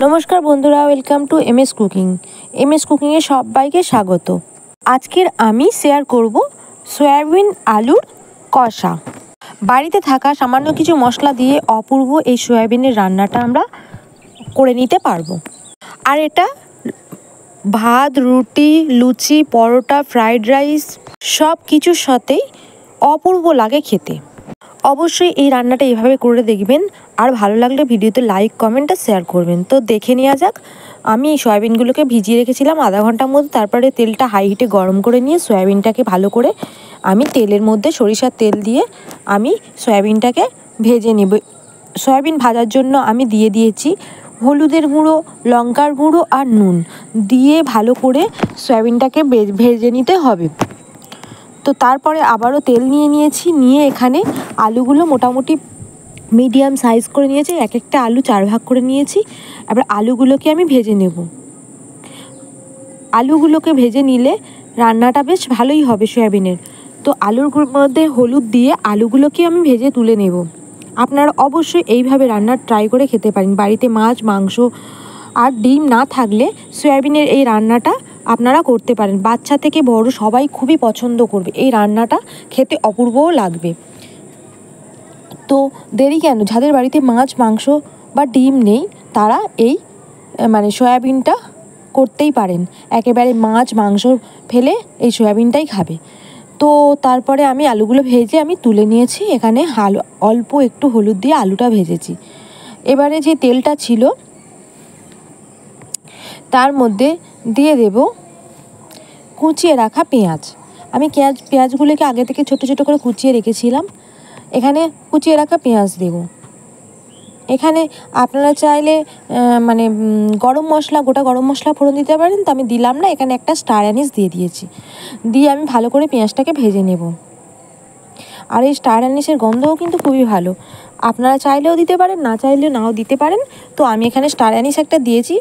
নমস্কার বন্ধুরা, welcome to MS cooking. MS কুকিংয়ে সবাইকে স্বাগত। আজকের আমি শেয়ার করব সয়াবিন আলুর কষা। বাড়িতে থাকা সামান্য কিছু মশলা দিয়ে অপূর্ব এই সয়াবিনের রান্নাটা আমরা করে নিতে পারবো। আর এটা ভাত, রুটি, লুচি, পরোটা, ফ্রাইড রাইস সব কিছুর সাথেই অপূর্ব লাগে খেতে। অবশ্যই এই রান্নাটা এইভাবে করে দেখবেন, আর ভালো লাগলে ভিডিওতে লাইক, কমেন্ট আর শেয়ার করবেন। তো দেখে নেওয়া যাক। আমি এই সয়াবিনগুলোকে ভিজিয়ে রেখেছিলাম আধা ঘন্টার মধ্যে। তারপরে তেলটা হাই হিটে গরম করে নিয়ে সয়াবিনটাকে ভালো করে আমি তেলের মধ্যে সরিষার তেল দিয়ে আমি সয়াবিনটাকে ভেজে নেব। সয়াবিন ভাজার জন্য আমি দিয়ে দিয়েছি হলুদের গুঁড়ো, লঙ্কার গুঁড়ো আর নুন দিয়ে ভালো করে সয়াবিনটাকে ভেজে নিতে হবে। তো তারপরে আবারও তেল নিয়েছি, নিয়ে এখানে আলুগুলো মোটামুটি মিডিয়াম সাইজ করে নিয়েছি। এক একটা আলু 4 ভাগ করে নিয়েছি। এবার আলুগুলোকে আমি ভেজে নেব। আলুগুলোকে ভেজে নিলে রান্নাটা বেশ ভালোই হবে সয়াবিনের। তো আলুর মধ্যে হলুদ দিয়ে আলুগুলোকে আমি ভেজে তুলে নেব। আপনারা অবশ্যই এইভাবে রান্না ট্রাই করে খেতে পারেন। বাড়িতে মাছ, মাংস আর ডিম না থাকলে সয়াবিনের এই রান্নাটা আপনারা করতে পারেন। বাচ্চা থেকে বড় সবাই খুবই পছন্দ করবে। এই রান্নাটা খেতে অপূর্বও লাগবে। তো দেরি কেন? যাদের বাড়িতে মাছ, মাংস বা ডিম নেই তারা এই সয়াবিনটা করতেই পারেন। একেবারে মাছ, মাংস ফেলে এই সয়াবিনটাই খাবে। তো তারপরে আমি আলুগুলো ভেজে আমি তুলে নিয়েছি। এখানে অল্প একটু হলুদ দিয়ে আলুটা ভেজেছি। এবারে যে তেলটা ছিল তার মধ্যে দিয়ে দেব কুচিয়ে রাখা পেঁয়াজ। আমি পেঁয়াজগুলোকে আগে থেকে ছোট ছোট করে কুচিয়ে রেখেছিলাম। এখানে কুচিয়ে রাখা পেঁয়াজ দেব। এখানে আপনারা চাইলে গরম মশলা, গোটা গরম মশলা ফোড়ন দিতে পারেন, তো আমি দিলাম না। এখানে একটা স্টার অ্যানিস দিয়ে দিয়েছি। দিয়ে আমি ভালো করে পেঁয়াজটাকে ভেজে নেব। আর এই স্টার অ্যানিসের গন্ধও কিন্তু খুবই ভালো। আপনারা চাইলেও দিতে পারেন, না চাইলেও নাও দিতে পারেন। তো আমি এখানে স্টার অ্যানিস একটা দিয়েছি,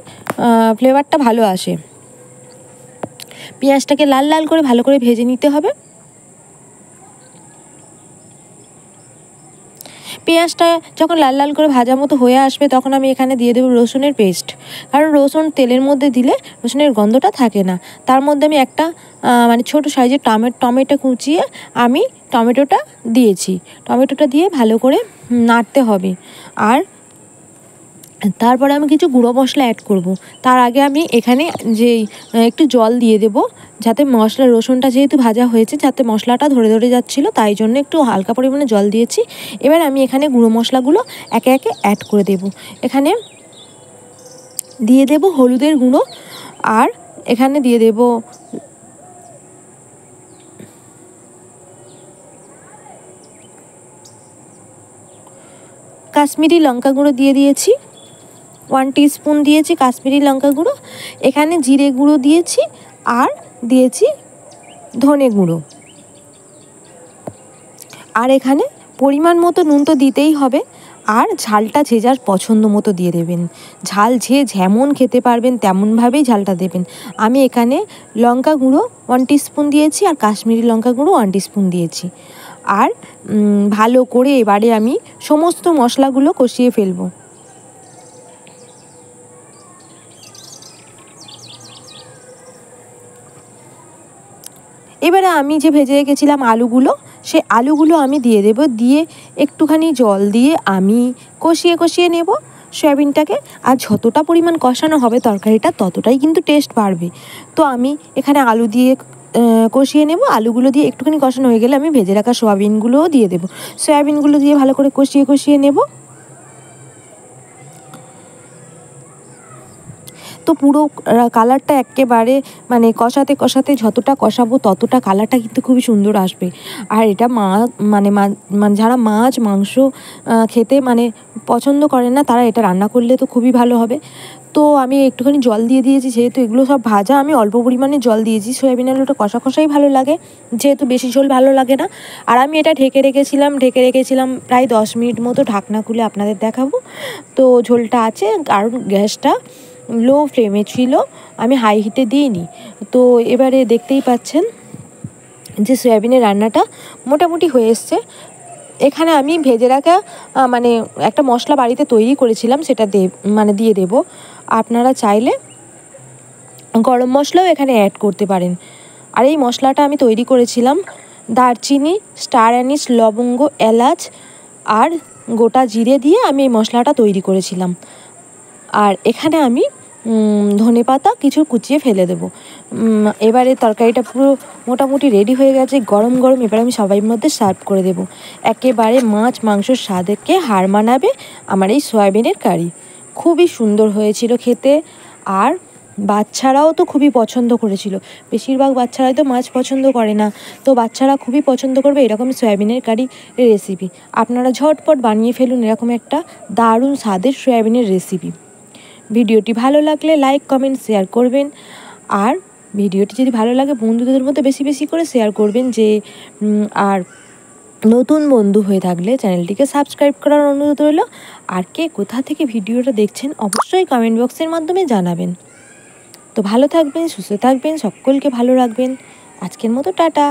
ফ্লেভারটা ভালো আসে। পেঁয়াজটাকে লাল লাল করে ভালো করে ভেজে নিতে হবে। পেঁয়াজটা যখন লাল লাল করে ভাজা মতো হয়ে আসবে তখন আমি এখানে দিয়ে দেবো রসুনের পেস্ট। কারণ রসুন তেলের মধ্যে দিলে রসুনের গন্ধটা থাকে না। তার মধ্যে আমি একটা ছোটো সাইজের টমেটো কুচিয়ে আমি টমেটোটা দিয়েছি। টমেটোটা দিয়ে ভালো করে নাড়তে হবে। আর তারপরে আমি কিছু গুঁড়ো মশলা অ্যাড করব। তার আগে আমি এখানে একটু জল দিয়ে দেব, যাতে রসুনটা যেহেতু ভাজা হয়েছে যাতে মশলাটা ধরে ধরে যাচ্ছিলো, তাই জন্য একটু হালকা পরিমাণে জল দিয়েছি। এবার আমি এখানে গুঁড়ো মশলাগুলো একে একে অ্যাড করে দেব। এখানে দিয়ে দেব হলুদের গুঁড়ো, আর এখানে দিয়ে দেব কাশ্মীরি লঙ্কা গুঁড়ো দিয়ে দিয়েছি। 1 টিস্পুন দিয়েছি কাশ্মীরি লঙ্কা গুঁড়ো। এখানে জিরে গুঁড়ো দিয়েছি আর দিয়েছি ধনে গুঁড়ো। আর এখানে পরিমাণ মতো নুন তো দিতেই হবে। আর ঝালটা যে যার পছন্দ মতো দিয়ে দেবেন। ঝাল যে যেমন খেতে পারবেন তেমনভাবেই ঝালটা দেবেন। আমি এখানে লঙ্কা গুঁড়ো 1 টিস্পুন দিয়েছি আর কাশ্মীরি লঙ্কা গুঁড়ো 1 টিস্পুন দিয়েছি। আর ভালো করে এবারে আমি সমস্ত মশলাগুলো কষিয়ে ফেলবো। এবারে আমি যে ভেজে রেখেছিলাম আলুগুলো, সেই আলুগুলো আমি দিয়ে দেব। দিয়ে একটুখানি জল দিয়ে আমি কষিয়ে কষিয়ে নেব সয়াবিনটাকে। আর যতটা পরিমাণ কষানো হবে তরকারিটা ততটাই কিন্তু টেস্ট বাড়বে। তো আমি এখানে আলু দিয়ে কষিয়ে নেব। আলুগুলো দিয়ে একটুখানি কষানো হয়ে গেলে আমি ভেজে রাখা সয়াবিনগুলোও দিয়ে দেবো। সয়াবিনগুলো দিয়ে ভালো করে কষিয়ে কষিয়ে নেব। তো পুরো কালারটা একেবারে কষাতে কষাতে যতটা কষাবো ততটা কালারটা কিন্তু খুবই সুন্দর আসবে। আর এটা যারা মাছ, মাংস খেতে পছন্দ করে না তারা এটা রান্না করলে তো খুবই ভালো হবে। তো আমি একটুখানি জল দিয়ে দিয়েছি, যেহেতু এগুলো সব ভাজা আমি অল্প পরিমাণে জল দিয়েছি। সয়াবিন আলুটা কষা কষাই ভালো লাগে, যেহেতু বেশি ঝোল ভালো লাগে না। আর আমি এটা ঢেকে রেখেছিলাম প্রায় 10 মিনিট মতো। ঢাকনা খুলে আপনাদের দেখাবো। তো ঝোলটা আছে, কারণ গ্যাসটা লো ফ্লেমে ছিল, আমি হাই হিটে দিইনি। তো এবারে দেখতেই পাচ্ছেন যে সয়াবিনের রান্নাটা মোটামুটি হয়ে এসছে। এখানে আমি ভেজে রাখা মানে একটা মশলা বাড়িতে তৈরি করেছিলাম, সেটা দিয়ে দেব। আপনারা চাইলে গরম মশলাও এখানে অ্যাড করতে পারেন। আর এই মশলাটা আমি তৈরি করেছিলাম দারচিনি, স্টার অ্যানিস, লবঙ্গ, এলাচ আর গোটা জিরে দিয়ে আমি এই মশলাটা তৈরি করেছিলাম। আর এখানে আমি ধনেপাতা কিছু কুচিয়ে ফেলে দেবো। এবারে তরকারিটা পুরো মোটামুটি রেডি হয়ে গেছে, গরম গরম। এবার আমি সবাইয়ের মধ্যে সার্ভ করে দেবো। একেবারে মাছ মাংসর স্বাদকে হার মানাবে আমার এই সয়াবিনের কারি। খুবই সুন্দর হয়েছিল খেতে, আর বাচ্চারাও তো খুবই পছন্দ করেছিল। বেশিরভাগ বাচ্চারাই তো মাছ পছন্দ করে না, তো বাচ্চারা খুবই পছন্দ করবে এরকম সয়াবিনের কারি রেসিপি। আপনারা ঝটপট বানিয়ে ফেলুন এরকম একটা দারুণ স্বাদের সয়াবিনের রেসিপি। ভিডিওটি ভালো লাগলে লাইক, কমেন্ট, শেয়ার করবেন। আর ভিডিওটি যদি ভালো লাগে বন্ধুদের মধ্যে বেশি বেশি করে শেয়ার করবেন। আর নতুন বন্ধু হয়ে থাকলে চ্যানেলটিকে সাবস্ক্রাইব করার অনুরোধ রইল। আর কে কোথা থেকে ভিডিওটা দেখছেন অবশ্যই কমেন্ট বক্সের মাধ্যমে জানাবেন। তো ভালো থাকবেন, সুস্থ থাকবেন, সকলকে ভালো রাখবেন। আজকের মতো টাটা।